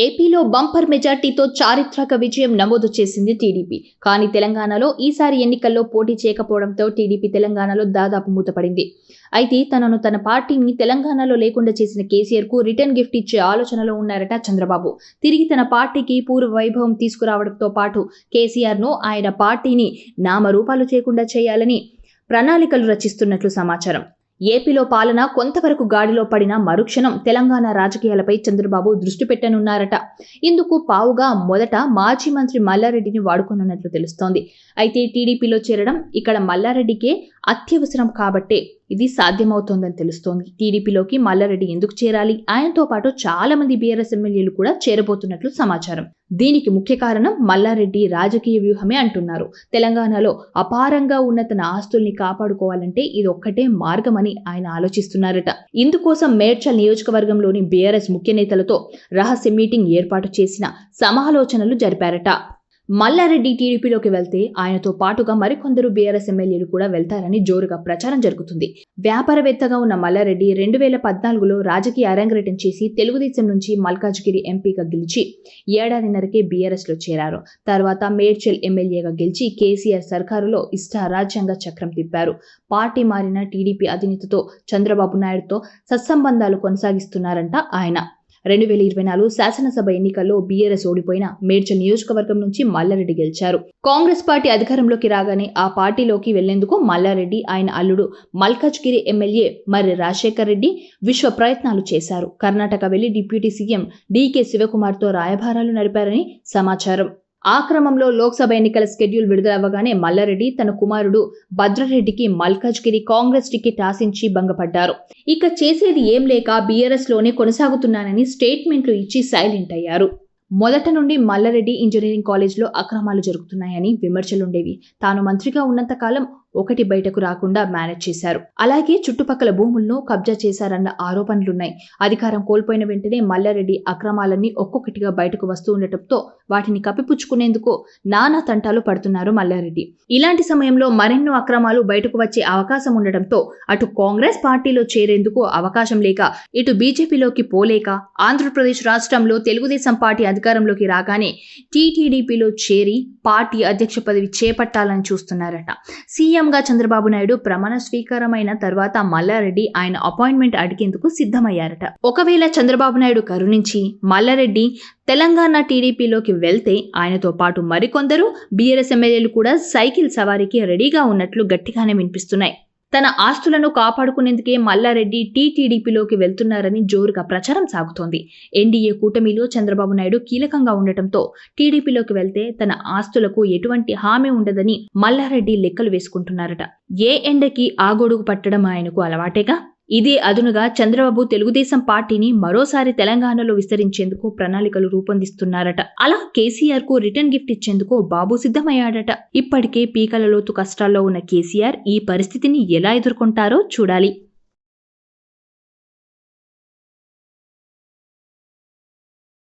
ఏపీలో బంపర్ మెజార్టీతో చారిత్రక విజయం నమోదు చేసింది టీడీపీ. కానీ తెలంగాణలో ఈసారి ఎన్నికల్లో పోటీ చేయకపోవడంతో టీడీపీ తెలంగాణలో దాదాపు మూతపడింది. అయితే తన పార్టీని తెలంగాణలో లేకుండా చేసిన కేసీఆర్ కు రిటర్న్ గిఫ్ట్ ఇచ్చే ఆలోచనలో ఉన్నారట చంద్రబాబు. తిరిగి తన పార్టీకి పూర్వ వైభవం తీసుకురావడంతో పాటు కేసీఆర్ ను ఆయన పార్టీని నామరూపాలు చేయకుండా చేయాలని ప్రణాళికలు రచిస్తున్నట్లు సమాచారం. ఏపీలో పాలన కొంతవరకు గాడిలో పడిన మరుక్షణం తెలంగాణ రాజకీయాలపై చంద్రబాబు దృష్టి పెట్టనున్నారట. ఇందుకు పావుగా మొదట మాజీ మంత్రి మల్లారెడ్డిని వాడుకోనున్నట్లు తెలుస్తోంది. అయితే టీడీపీలో చేరడం ఇక్కడ మల్లారెడ్డికే అత్యవసరం కాబట్టే ఇది సాధ్యమవుతోందని తెలుస్తోంది. టీడీపీలోకి మల్లారెడ్డి ఎందుకు చేరాలి? ఆయనతో పాటు చాలా మంది బీఆర్ఎస్ ఎమ్మెల్యేలు కూడా చేరబోతున్నట్లు సమాచారం. దీనికి ముఖ్య కారణం మల్లారెడ్డి రాజకీయ వ్యూహమే అంటున్నారు. తెలంగాణలో అపారంగా ఉన్న తన ఆస్తుల్ని కాపాడుకోవాలంటే ఇది ఒక్కటే మార్గమని ఆయన ఆలోచిస్తున్నారట. ఇందుకోసం మేడ్చల్ నియోజకవర్గంలోని బీఆర్ఎస్ ముఖ్య నేతలతో రహస్య మీటింగ్ ఏర్పాటు చేసిన సమాలోచనలు జరిపారట. మల్లారెడ్డి టీడీపీలోకి వెళ్తే ఆయనతో పాటుగా మరికొందరు బీఆర్ఎస్ ఎమ్మెల్యేలు కూడా వెళ్తారని జోరుగా ప్రచారం జరుగుతుంది. వ్యాపారవేత్తగా ఉన్న మల్లారెడ్డి 2014లో రాజకీయ అరంగేట్రం చేసి తెలుగుదేశం నుంచి మల్కాజ్గిరి ఎంపీగా గెలిచి ఏడాదిన్నరకే బీఆర్ఎస్లో చేరారు. తర్వాత మేడ్చల్ ఎమ్మెల్యేగా గెలిచి కేసీఆర్ సర్కారులో ఇష్టారాజ్యంగా చక్రం తిప్పారు. పార్టీ మారిన టీడీపీ అధినేతతో చంద్రబాబు నాయుడుతో సత్సంబంధాలు కొనసాగిస్తున్నారంట ఆయన. 2024 శాసనసభ ఎన్నికల్లో బీఆర్ఎస్ ఓడిపోయిన మేడ్చల్ నియోజకవర్గం నుంచి మల్లారెడ్డి గెలిచారు. కాంగ్రెస్ పార్టీ అధికారంలోకి రాగానే ఆ పార్టీలోకి వెళ్లేందుకు మల్లారెడ్డి, ఆయన అల్లుడు మల్కాజ్గిరి ఎమ్మెల్యే మర్రి రాజశేఖర్ రెడ్డి విశ్వ ప్రయత్నాలు చేశారు. కర్ణాటక వెళ్లి డిప్యూటీ సీఎం డీకే శివకుమార్తో రాయబారాలు నడిపారని సమాచారం. ఆ క్రమంలో లోక్సభ ఎన్నికల షెడ్యూల్ విడుదలవ్వగానే మల్లారెడ్డి తన కుమారుడు భద్రారెడ్డికి మల్కాజ్గిరి కాంగ్రెస్ టికెట్ ఆశించి భంగపడ్డారు. ఇక చేసేది ఏం లేక బీఆర్ఎస్ లోనే కొనసాగుతున్నానని స్టేట్మెంట్లు ఇచ్చి సైలెంట్ అయ్యారు. మొదట నుండి మల్లారెడ్డి ఇంజనీరింగ్ కాలేజ్లో అక్రమాలు జరుగుతున్నాయని విమర్శలుండేవి. తాను మంత్రిగా ఉన్నంత కాలం ఒకటి బయటకు రాకుండా మేనేజ్ చేశారు. అలాగే చుట్టుపక్కల భూములను కబ్జా చేశారన్న ఆరోపణలున్నాయి. అధికారం కోల్పోయిన వెంటనే మల్లారెడ్డి అక్రమాలన్నీ ఒక్కొక్కటిగా బయటకు వస్తూ ఉండటంతో వాటిని కప్పిపుచ్చుకునేందుకు నానా తంటాలు పడుతున్నారు మల్లారెడ్డి. ఇలాంటి సమయంలో మరెన్నో అక్రమాలు బయటకు వచ్చే అవకాశం ఉండటంతో అటు కాంగ్రెస్ పార్టీలో చేరేందుకు అవకాశం లేక, ఇటు బీజేపీలోకి పోలేక ఆంధ్రప్రదేశ్ రాష్ట్రంలో తెలుగుదేశం పార్టీ అధికారంలోకి రాగానే టీటీడీపీలో చేరి పార్టీ అధ్యక్ష పదవి చేపట్టాలని చూస్తున్నారట. సీఎంగా చంద్రబాబు నాయుడు ప్రమాణ స్వీకారమైన తర్వాత మల్లారెడ్డి ఆయన అపాయింట్మెంట్ అడిగేందుకు సిద్ధమయ్యారట. ఒకవేళ చంద్రబాబు నాయుడు కరుణించి మల్లారెడ్డి తెలంగాణ టీడీపీలోకి వెళ్తే ఆయనతో పాటు మరికొందరు బీఆర్ఎస్ ఎమ్మెల్యేలు కూడా సైకిల్ సవారీకి రెడీగా ఉన్నట్లు గట్టిగానే వినిపిస్తున్నాయి. తన ఆస్తులను కాపాడుకునేందుకే మల్లారెడ్డి టీటీడీపీలోకి వెళ్తున్నారని జోరుగా ప్రచారం సాగుతోంది. ఎన్డీఏ కూటమిలో చంద్రబాబు నాయుడు కీలకంగా ఉండటంతో టీడీపీలోకి వెళ్తే తన ఆస్తులకు ఎటువంటి హామీ ఉండదని మల్లారెడ్డి లెక్కలు వేసుకుంటున్నారట. ఏ ఎండకి ఆ గొడుగు పట్టడం ఆయనకు అలవాటేగా. ఇదే అదునుగా చంద్రబాబు తెలుగుదేశం పార్టీని మరోసారి తెలంగాణలో విస్తరించేందుకు ప్రణాళికలు రూపొందిస్తున్నారట. అలా కేసీఆర్ కు రిటర్న్ గిఫ్ట్ ఇచ్చేందుకు బాబు సిద్ధమయ్యాడట. ఇప్పటికే పీకల లోతు కష్టాల్లో ఉన్న కేసీఆర్ ఈ పరిస్థితిని ఎలా ఎదుర్కొంటారో చూడాలి.